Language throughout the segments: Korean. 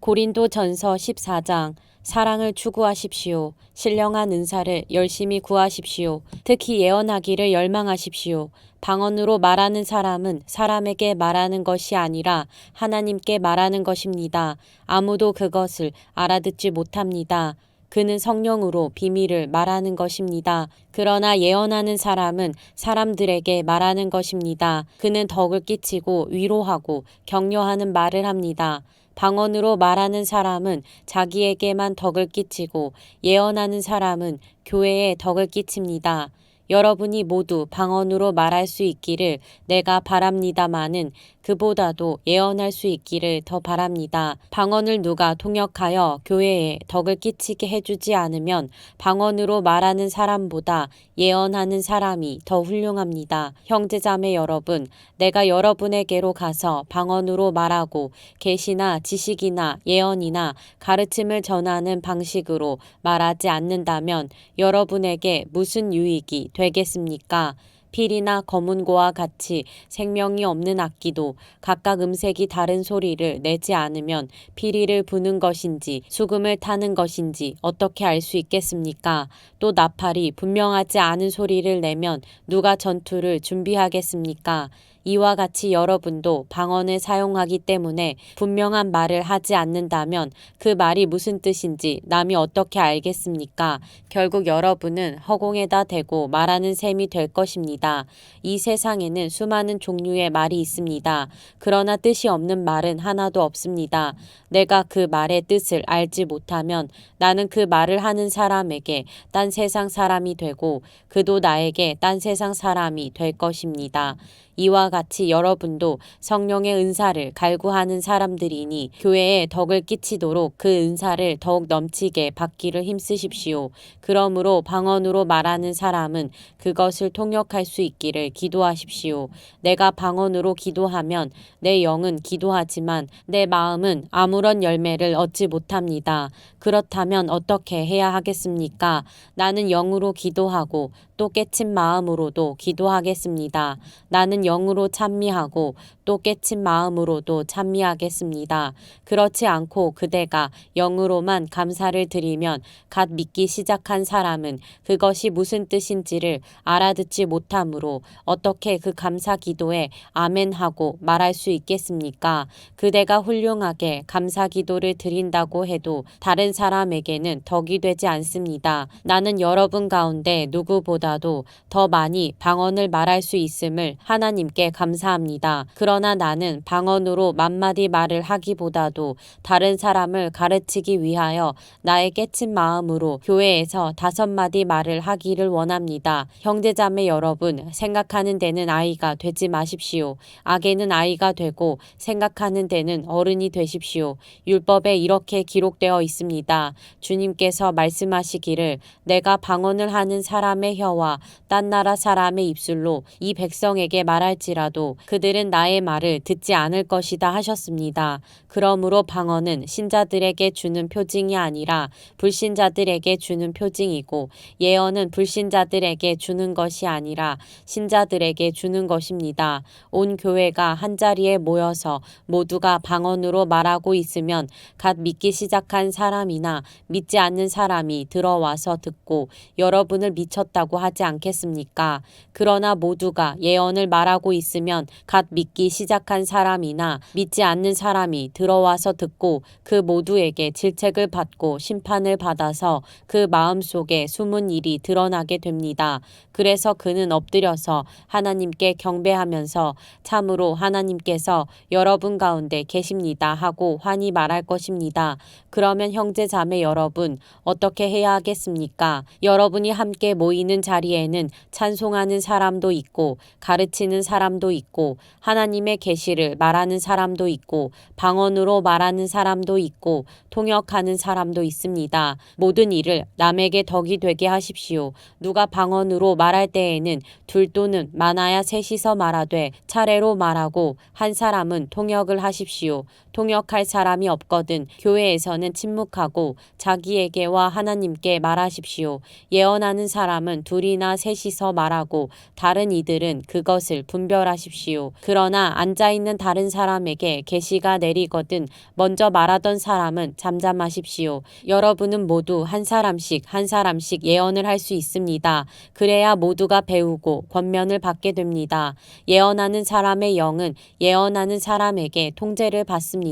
고린도전서 14장. 사랑을 추구하십시오. 신령한 은사를 열심히 구하십시오. 특히 예언하기를 열망하십시오. 방언으로 말하는 사람은 사람에게 말하는 것이 아니라 하나님께 말하는 것입니다. 아무도 그것을 알아듣지 못합니다. 그는 성령으로 비밀을 말하는 것입니다. 그러나 예언하는 사람은 사람들에게 말하는 것입니다. 그는 덕을 끼치고 위로하고 격려하는 말을 합니다. 방언으로 말하는 사람은 자기에게만 덕을 끼치고 예언하는 사람은 교회에 덕을 끼칩니다. 여러분이 모두 방언으로 말할 수 있기를 내가 바랍니다마는 그보다도 예언할 수 있기를 더 바랍니다. 방언을 누가 통역하여 교회에 덕을 끼치게 해주지 않으면 방언으로 말하는 사람보다 예언하는 사람이 더 훌륭합니다. 형제자매 여러분, 내가 여러분에게로 가서 방언으로 말하고 계시나 지식이나 예언이나 가르침을 전하는 방식으로 말하지 않는다면 여러분에게 무슨 유익이 되겠습니까? 필이나 검은고와 같이 생명이 없는 악기도 각각 음색이 다른 소리를 내지 않으면 피리를 부는 것인지 수금을 타는 것인지 어떻게 알 수 있겠습니까? 또 나팔이 분명하지 않은 소리를 내면 누가 전투를 준비하겠습니까? 이와 같이 여러분도 방언을 사용하기 때문에 분명한 말을 하지 않는다면 그 말이 무슨 뜻인지 남이 어떻게 알겠습니까? 결국 여러분은 허공에다 대고 말하는 셈이 될 것입니다. 이 세상에는 수많은 종류의 말이 있습니다. 그러나 뜻이 없는 말은 하나도 없습니다. 내가 그 말의 뜻을 알지 못하면 나는 그 말을 하는 사람에게 딴 세상 사람이 되고 그도 나에게 딴 세상 사람이 될 것입니다. 이와 같이 여러분도 성령의 은사를 갈구하는 사람들이니 교회에 덕을 끼치도록 그 은사를 더욱 넘치게 받기를 힘쓰십시오. 그러므로 방언으로 말하는 사람은 그것을 통역할 수 있기를 기도하십시오. 내가 방언으로 기도하면 내 영은 기도하지만 내 마음은 아무런 열매를 얻지 못합니다. 그렇다면 어떻게 해야 하겠습니까? 나는 영으로 기도하고 또 깨친 마음으로도 기도하겠습니다. 나는 영으로 찬미하고 또 깨친 마음으로도 찬미하겠습니다. 그렇지 않고 그대가 영으로만 감사를 드리면 갓 믿기 시작한 사람은 그것이 무슨 뜻인지를 알아듣지 못하므로 어떻게 그 감사 기도에 아멘하고 말할 수 있겠습니까? 그대가 훌륭하게 감사 기도를 드린다고 해도 다른 사람에게는 덕이 되지 않습니다. 나는 여러분 가운데 누구보다도 더 많이 방언을 말할 수 있음을 하나님께 감사합니다. 그러나 나는 방언으로 만마디 말을 하기보다도 다른 사람을 가르치기 위하여 나의 깨친 마음으로 교회에서 5마디 말을 하기를 원합니다. 형제자매 여러분, 생각하는 데는 아이가 되지 마십시오. 악에는 아이가 되고 생각하는 데는 어른이 되십시오. 율법에 이렇게 기록되어 있습니다. 주님께서 말씀하시기를 내가 방언을 하는 사람의 혀와 딴 나라 사람의 입술로 이 백성에게 말할지라도 그들은 나의 말을 듣지 않을 것이다 하셨습니다. 그러므로 방언은 신자들에게 주는 표징이 아니라 불신자들에게 주는 표징이고 예언은 불신자들에게 주는 것이 아니라 신자들에게 주는 것입니다. 온 교회가 한자리에 모여서 모두가 방언으로 말하고 있으면 갓 믿기 시작한 사람이나 믿지 않는 사람이 들어와서 듣고 여러분을 미쳤다고 하지 않겠습니까? 그러나 모두가 예언을 말하고 있으면 갓 믿기 시작한 사람이나 믿지 않는 사람이 들어와서 듣고 그 모두에게 질책을 받고 심판을 받아서 그 마음속에 숨은 일이 드러나게 됩니다. 그래서 그는 엎드려서 하나님께 경배하면서 참으로 하나님께서 여러분 가운데 계십니다 하고 환히 말할 것입니다. 그러면 형제 자매 여러분, 어떻게 해야 하겠습니까? 여러분이 함께 모이는 자리에는 찬송하는 사람도 있고 가르치는 사람도 있고 하나님의 계시를 말하는 사람도 있고 방언으로 말하는 사람도 있고 통역하는 사람도 있습니다. 모든 일을 남에게 덕이 되게 하십시오. 누가 방언으로 말할 때에는 둘 또는 많아야 셋이서 말하되 차례로 말하고 한 사람은 통역을 하십시오. 통역할 사람이 없거든 교회에서는 침묵하고 자기에게와 하나님께 말하십시오. 예언하는 사람은 둘이나 셋이서 말하고 다른 이들은 그것을 분별하십시오. 그러나 앉아있는 다른 사람에게 계시가 내리거든 먼저 말하던 사람은 잠잠하십시오. 여러분은 모두 한 사람씩 예언을 할 수 있습니다. 그래야 모두가 배우고 권면을 받게 됩니다. 예언하는 사람의 영은 예언하는 사람에게 통제를 받습니다.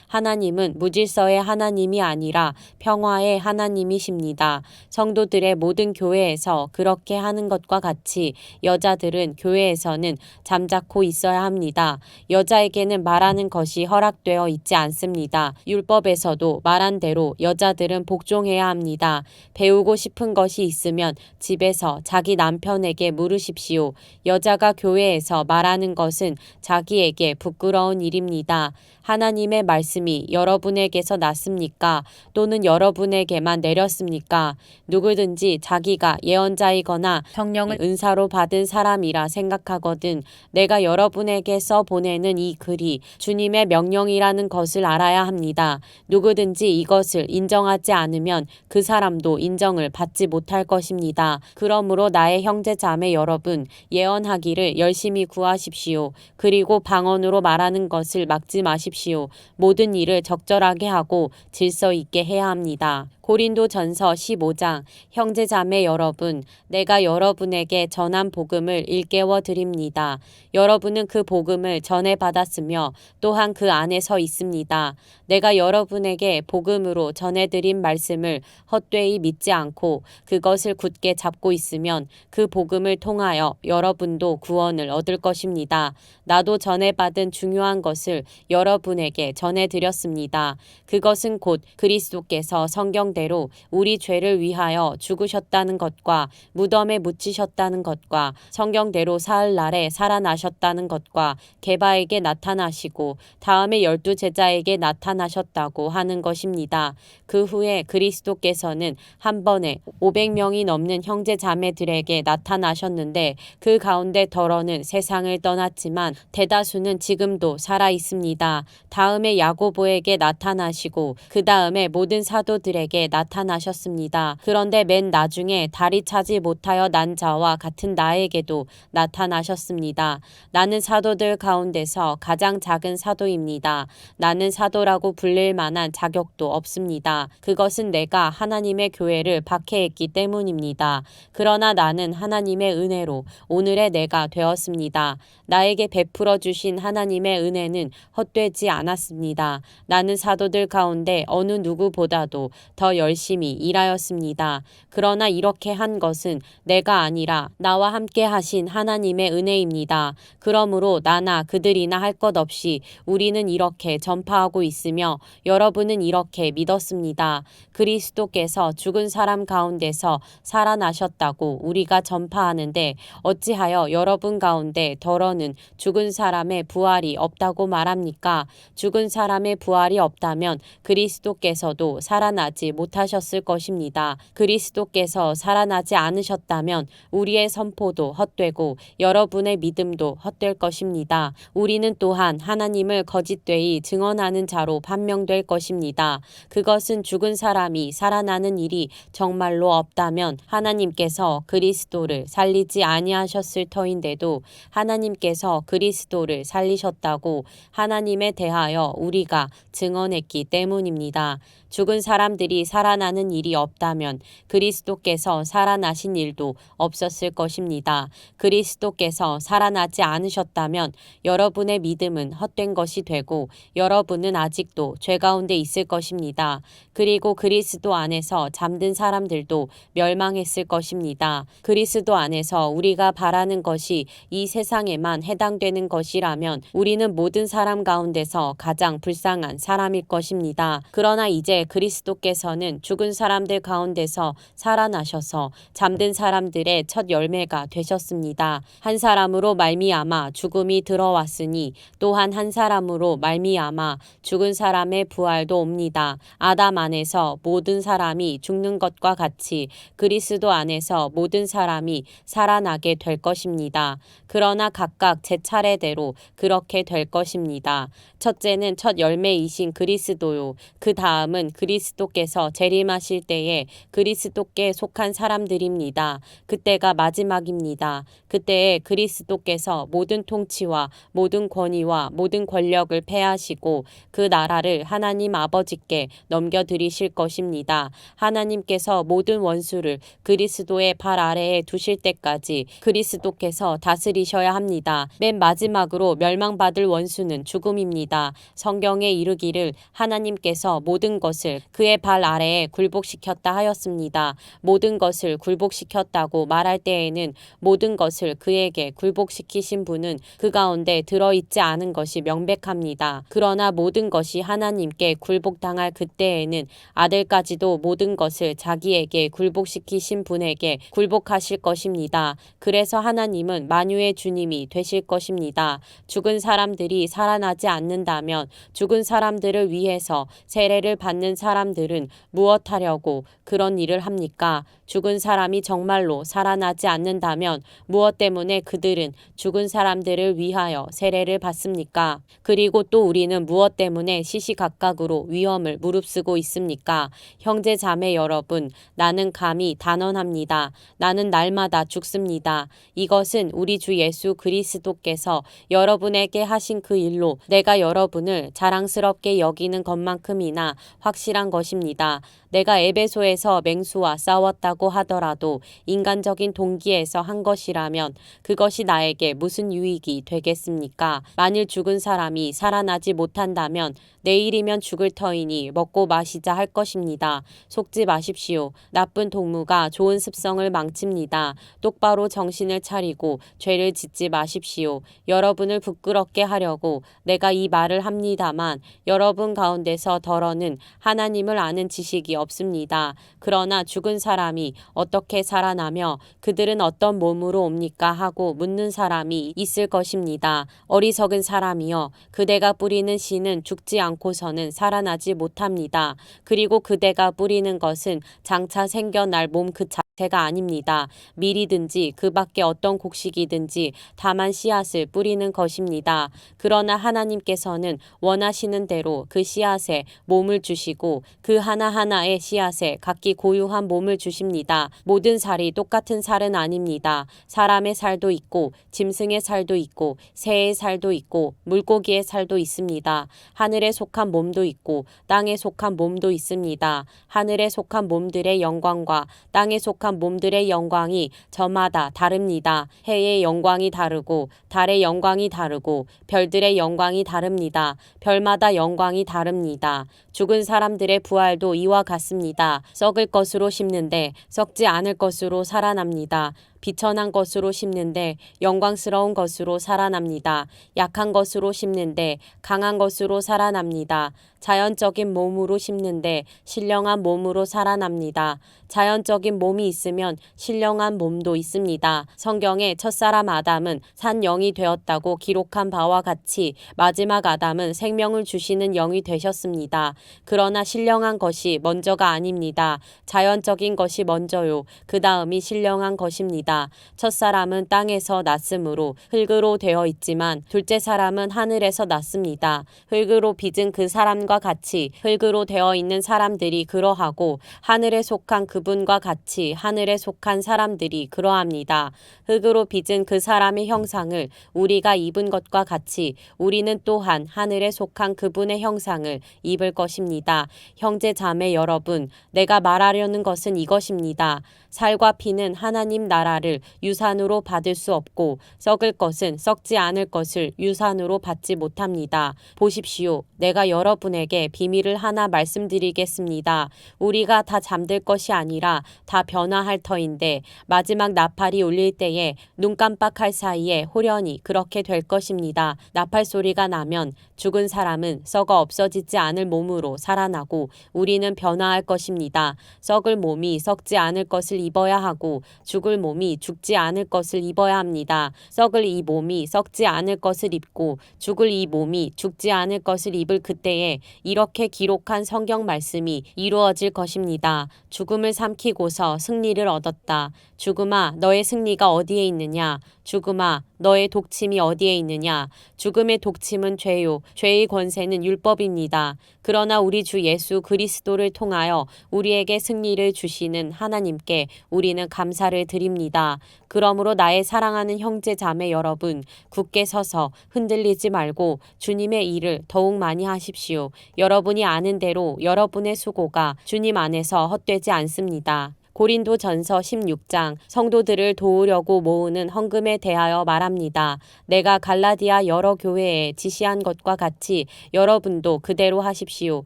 하나님은 무질서의 하나님이 아니라 평화의 하나님이십니다. 성도들의 모든 교회에서 그렇게 하는 것과 같이 여자들은 교회에서는 잠자코 있어야 합니다. 여자에게는 말하는 것이 허락되어 있지 않습니다. 율법에서도 말한 대로 여자들은 복종해야 합니다. 배우고 싶은 것이 있으면 집에서 자기 남편에게 물으십시오. 여자가 교회에서 말하는 것은 자기에게 부끄러운 일입니다. 하나님의 말씀이 여러분에게서 났습니까? 또는 여러분에게만 내렸습니까? 누구든지 자기가 예언자이거나 성령을 은사로 받은 사람이라 생각하거든 내가 여러분에게서 보내는 이 글이 주님의 명령이라는 것을 알아야 합니다. 누구든지 이것을 인정하지 않으면 그 사람도 인정을 받지 못할 것입니다. 그러므로 나의 형제 자매 여러분, 예언하기를 열심히 구하십시오. 그리고 방언으로 말하는 것을 막지 마십시오. 모든 일을 적절하게 하고 질서 있게 해야 합니다. 고린도전서 15장 형제 자매 여러분, 내가 여러분에게 전한 복음을 일깨워 드립니다. 여러분은 그 복음을 전해 받았으며 또한 그 안에 서 있습니다. 내가 여러분에게 복음으로 전해드린 말씀을 헛되이 믿지 않고 그것을 굳게 잡고 있으면 그 복음을 통하여 여러분도 구원을 얻을 것입니다. 나도 전해받은 중요한 것을 여러분에게 전해드렸습니다. 그것은 곧 그리스도께서 성경대로 우리 죄를 위하여 죽으셨다는 것과 무덤에 묻히셨다는 것과 성경대로 사흘날에 살아나셨다는 것과 게바에게 나타나시고 다음에 12 제자에게 나타나셨다고 하는 것입니다. 그 후에 그리스도께서는 한 번에 500명이 넘는 형제 자매들에게 나타나셨는데 그 가운데 덜어는 세상을 떠났지만 대다수는 지금도 살아 있습니다. 다음에 야고보에게 나타나시고 그 다음에 모든 사도들에게 나타나셨습니다. 그런데 맨 나중에 다리 차지 못하여 난 자와 같은 나에게도 나타나셨습니다. 나는 사도들 가운데서 가장 작은 사도입니다. 나는 사도라고 불릴 만한 자격도 없습니다. 그것은 내가 하나님의 교회를 박해했기 때문입니다. 그러나 나는 하나님의 은혜로 오늘의 내가 되었습니다. 나에게 베풀어 주신 하나님의 은혜는 헛되지 않았습니다. 나는 사도들 가운데 어느 누구보다도 더 열심히 일하였습니다. 그러나 이렇게 한 것은 내가 아니라 나와 함께 하신 하나님의 은혜입니다. 그러므로 나나 그들이나 할 것 없이 우리는 이렇게 전파하고 있으며 여러분은 이렇게 믿었습니다. 그리스도께서 죽은 사람 가운데서 살아나셨다고 우리가 전파하는데 어찌하여 여러분 가운데 덜어는 죽은 사람의 부활이 없다고 말합니까? 죽은 사람의 부활이 없다면 그리스도께서도 살아나지 못하셨을 것입니다. 그리스도께서 살아나지 않으셨다면 우리의 선포도 헛되고 여러분의 믿음도 헛될 것입니다. 우리는 또한 하나님을 거짓되이 증언하는 자로 판명될 것입니다. 그것은 죽은 사람이 살아나는 일이 정말로 없다면 하나님께서 그리스도를 살리지 아니하셨을 터인데도 하나님께서 그리스도를 살리셨다고 하나님에 대하여 우리가 증언했기 때문입니다. 죽은 사람들이 살아나는 일이 없다면 그리스도께서 살아나신 일도 없었을 것입니다. 그리스도께서 살아나지 않으셨다면 여러분의 믿음은 헛된 것이 되고 여러분은 아직도 죄 가운데 있을 것입니다. 그리고 그리스도 안에서 잠든 사람들도 멸망했을 것입니다. 그리스도 안에서 우리가 바라는 것이 이 세상에만 해당되는 것이라면 우리는 모든 사람 가운데서 가장 불쌍한 사람일 것입니다. 그러나 이제 그리스도께서는 그리스도께서는 죽은 사람들 가운데서 살아나셔서 잠든 사람들의 첫 열매가 되셨습니다. 한 사람으로 말미암아 죽음이 들어왔으니 또한 한 사람으로 말미암아 죽은 사람의 부활도 옵니다. 아담 안에서 모든 사람이 죽는 것과 같이 그리스도 안에서 모든 사람이 살아나게 될 것입니다. 그러나 각각 제 차례대로 그렇게 될 것입니다. 첫째는 첫 열매이신 그리스도요. 그 다음은 그리스도께서 재림하실 때에 그리스도께 속한 사람들입니다. 그때가 마지막입니다. 그때에 그리스도께서 모든 통치와 모든 권위와 모든 권력을 패하시고 그 나라를 하나님 아버지께 넘겨드리실 것입니다. 하나님께서 모든 원수를 그리스도의 발 아래에 두실 때까지 그리스도께서 다스리셔야 합니다. 맨 마지막으로 멸망받을 원수는 죽음입니다. 성경에 이르기를 하나님께서 모든 것을 그의 발 아래에 굴복시켰다 하였습니다. 모든 것을 굴복시켰다고 말할 때에는 모든 것을 그에게 굴복시키신 분은 그 가운데 들어있지 않은 것이 명백합니다. 그러나 모든 것이 하나님께 굴복당할 그때에는 아들까지도 모든 것을 자기에게 굴복시키신 분에게 굴복하실 것입니다. 그래서 하나님은 만유의 주님이 되실 것입니다. 죽은 사람들이 살아나지 않는다면 죽은 사람들을 위해서 세례를 받는 사람들은 무엇하려고 그런 일을 합니까? 죽은 사람이 정말로 살아나지 않는다면 무엇 때문에 그들은 죽은 사람들을 위하여 세례를 받습니까? 그리고 또 우리는 무엇 때문에 시시각각으로 위험을 무릅쓰고 있습니까? 형제 자매 여러분, 나는 감히 단언합니다. 나는 날마다 죽습니다. 이것은 우리 주 예수 그리스도께서 여러분에게 하신 그 일로 내가 여러분을 자랑스럽게 여기는 것만큼이나 확실한 것입니다. 내가 에베소에서 맹수와 싸웠다고 하더라도 인간적인 동기에서 한 것이라면 그것이 나에게 무슨 유익이 되겠습니까? 만일 죽은 사람이 살아나지 못한다면 내일이면 죽을 터이니 먹고 마시자 할 것입니다. 속지 마십시오. 나쁜 동무가 좋은 습성을 망칩니다. 똑바로 정신을 차리고 죄를 짓지 마십시오. 여러분을 부끄럽게 하려고 내가 이 말을 합니다만 여러분 가운데서 덜어는 하나님을 아는 지식이 없습니다. 그러나 죽은 사람이 어떻게 살아나며 그들은 어떤 몸으로 옵니까 하고 묻는 사람이 있을 것입니다. 어리석은 사람이여, 그대가 뿌리는 씨는 죽지 않고서는 살아나지 못합니다. 그리고 그대가 뿌리는 것은 장차 생겨날 몸 그 자체가 아닙니다. 밀이든지 그 밖에 어떤 곡식이든지 다만 씨앗을 뿌리는 것입니다. 그러나 하나님께서는 원하시는 대로 그 씨앗에 몸을 주시고 그 하나하나의 씨앗에 각기 고유한 몸을 주십니다. 모든 살이 똑같은 살은 아닙니다. 사람의 살도 있고 짐승의 살도 있고 새의 살도 있고 물고기의 살도 있습니다. 하늘에 속한 몸도 있고 땅에 속한 몸도 있습니다. 하늘에 속한 몸들의 영광과 땅에 속한 몸들의 영광이 저마다 다릅니다. 해의 영광이 다르고 달의 영광이 다르고 별들의 영광이 다릅니다. 별마다 영광이 다릅니다. 죽은 사람들의 부활도 이와 같습니다. 썩을 것으로 심는데 썩지 않을 것으로 살아납니다. 비천한 것으로 심는데 영광스러운 것으로 살아납니다. 약한 것으로 심는데 강한 것으로 살아납니다. 자연적인 몸으로 심는데 신령한 몸으로 살아납니다. 자연적인 몸이 있으면 신령한 몸도 있습니다. 성경에 첫사람 아담은 산 영이 되었다고 기록한 바와 같이 마지막 아담은 생명을 주시는 영이 되셨습니다. 그러나 신령한 것이 먼저가 아닙니다. 자연적인 것이 먼저요. 그 다음이 신령한 것입니다. 첫사람은 땅에서 났으므로 흙으로 되어 있지만 둘째 사람은 하늘에서 났습니다. 흙으로 빚은 그 사람과 같이 흙으로 되어 있는 사람들이 그러하고 하늘에 속한 그분과 같이 하늘에 속한 사람들이 그러합니다. 흙으로 빚은 그 사람의 형상을 우리가 입은 것과 같이 우리는 또한 하늘에 속한 그분의 형상을 입을 것입니다. 형제 자매 여러분, 내가 말하려는 것은 이것입니다. 살과 피는 하나님 나라를 바를 유산으로 받을 수 없고 썩을 것은 썩지 않을 것을 유산으로 받지 못합니다. 보십시오. 내가 여러분에게 비밀을 하나 말씀드리겠습니다. 우리가 다 잠들 것이 아니라 다 변화할 터인데 마지막 나팔이 울릴 때에 눈 깜빡할 사이에 홀연히 그렇게 될 것입니다. 나팔 소리가 나면 죽은 사람은 썩어 없어지지 않을 몸으로 살아나고 우리는 변화할 것입니다. 썩을 몸이 썩지 않을 것을 입어야 하고 죽을 몸이 죽지 않을 것을 입어야 합니다. 썩을 이 몸이 썩지 않을 것을 입고 죽을 이 몸이 죽지 않을 것을 입을 그때에 이렇게 기록한 성경 말씀이 이루어질 것입니다. 죽음을 삼키고서 승리를 얻었다. 죽음아, 너의 승리가 어디에 있느냐? 죽음아, 너의 독침이 어디에 있느냐? 죽음의 독침은 죄요. 죄의 권세는 율법입니다. 그러나 우리 주 예수 그리스도를 통하여 우리에게 승리를 주시는 하나님께 우리는 감사를 드립니다. 그러므로 나의 사랑하는 형제 자매 여러분, 굳게 서서 흔들리지 말고 주님의 일을 더욱 많이 하십시오. 여러분이 아는 대로 여러분의 수고가 주님 안에서 헛되지 않습니다. 고린도전서 16장 성도들을 도우려고 모으는 헌금에 대하여 말합니다. 내가 갈라디아 여러 교회에 지시한 것과 같이 여러분도 그대로 하십시오.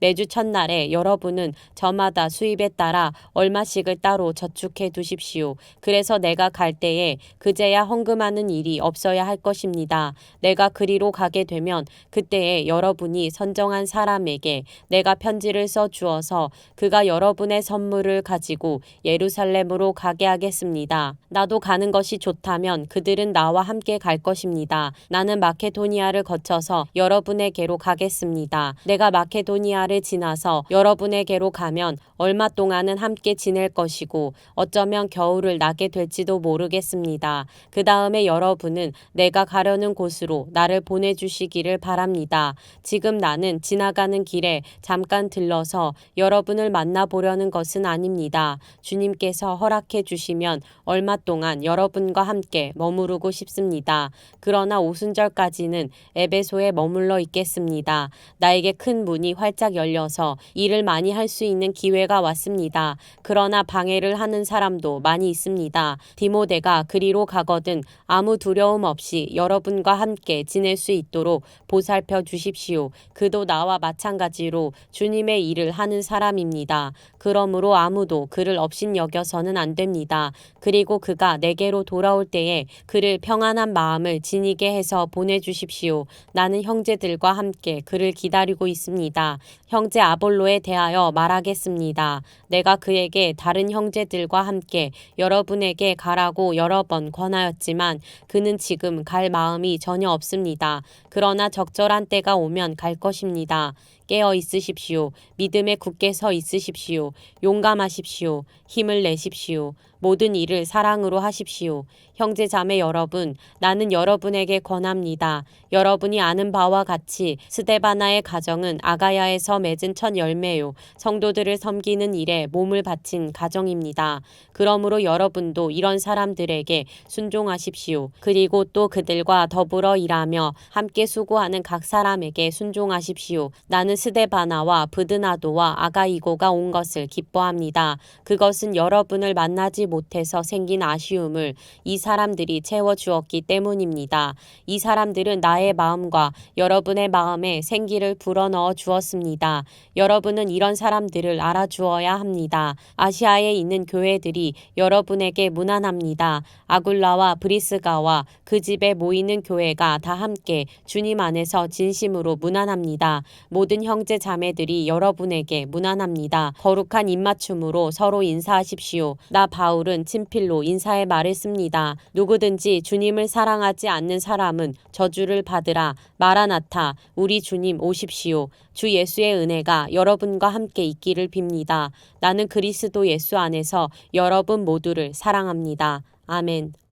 매주 첫날에 여러분은 저마다 수입에 따라 얼마씩을 따로 저축해 두십시오. 그래서 내가 갈 때에 그제야 헌금하는 일이 없어야 할 것입니다. 내가 그리로 가게 되면 그때에 여러분이 선정한 사람에게 내가 편지를 써 주어서 그가 여러분의 선물을 가지고 예루살렘으로 가게 하겠습니다. 나도 가는 것이 좋다면 그들은 나와 함께 갈 것입니다. 나는 마케도니아를 거쳐서 여러분에게로 가겠습니다. 내가 마케도니아를 지나서 여러분에게로 가면 얼마 동안은 함께 지낼 것이고 어쩌면 겨울을 나게 될지도 모르겠습니다. 그 다음에 여러분은 내가 가려는 곳으로 나를 보내주시기를 바랍니다. 지금 나는 지나가는 길에 잠깐 들러서 여러분을 만나보려는 것은 아닙니다. 주님께서 허락해 주시면 얼마 동안 여러분과 함께 머무르고 싶습니다. 그러나 오순절까지는 에베소에 머물러 있겠습니다. 나에게 큰 문이 활짝 열려서 일을 많이 할 수 있는 기회가 왔습니다. 그러나 방해를 하는 사람도 많이 있습니다. 디모데가 그리로 가거든 아무 두려움 없이 여러분과 함께 지낼 수 있도록 보살펴 주십시오. 그도 나와 마찬가지로 주님의 일을 하는 사람입니다. 그러므로 아무도 그를 업신여겨서는 안 됩니다. 그리고 그가 내게로 돌아올 때에 그를 평안한 마음을 지니게 해서 보내주십시오. 나는 형제들과 함께 그를 기다리고 있습니다. 형제 아볼로에 대하여 말하겠습니다. 내가 그에게 다른 형제들과 함께 여러분에게 가라고 여러 번 권하였지만 그는 지금 갈 마음이 전혀 없습니다. 그러나 적절한 때가 오면 갈 것입니다. 깨어 있으십시오. 믿음에 굳게 서 있으십시오. 용감하십시오. 힘을 내십시오. 모든 일을 사랑으로 하십시오. 형제 자매 여러분, 나는 여러분에게 권합니다. 여러분이 아는 바와 같이 스데바나의 가정은 아가야에서 맺은 첫 열매요. 성도들을 섬기는 일에 몸을 바친 가정입니다. 그러므로 여러분도 이런 사람들에게 순종하십시오. 그리고 또 그들과 더불어 일하며 함께 수고하는 각 사람에게 순종하십시오. 나는 스데바나와 브드나도와 아가이고가 온 것을 기뻐합니다. 그것은 여러분을 만나지 못해서 생긴 아쉬움을 이 사람들이 채워주었기 때문입니다. 이 사람들은 나의 마음과 여러분의 마음에 생기를 불어넣어 주었습니다. 여러분은 이런 사람들을 알아주어야 합니다. 아시아에 있는 교회들이 여러분에게 무난합니다. 아굴라와 브리스가와 그 집에 모이는 교회가 다 함께 주님 안에서 진심으로 무난합니다. 모든 형제 자매들이 여러분에게 무난합니다. 거룩한 입맞춤으로 서로 인사하십시오. 나 바울은 친필로 인사의 말을 씁니다. 누구든지 주님을 사랑하지 않는 사람은 저주를 받으라. 마라나타, 우리 주님 오십시오. 주 예수의 은혜가 여러분과 함께 있기를 빕니다. 나는 그리스도 예수 안에서 여러분 모두를 사랑합니다. 아멘.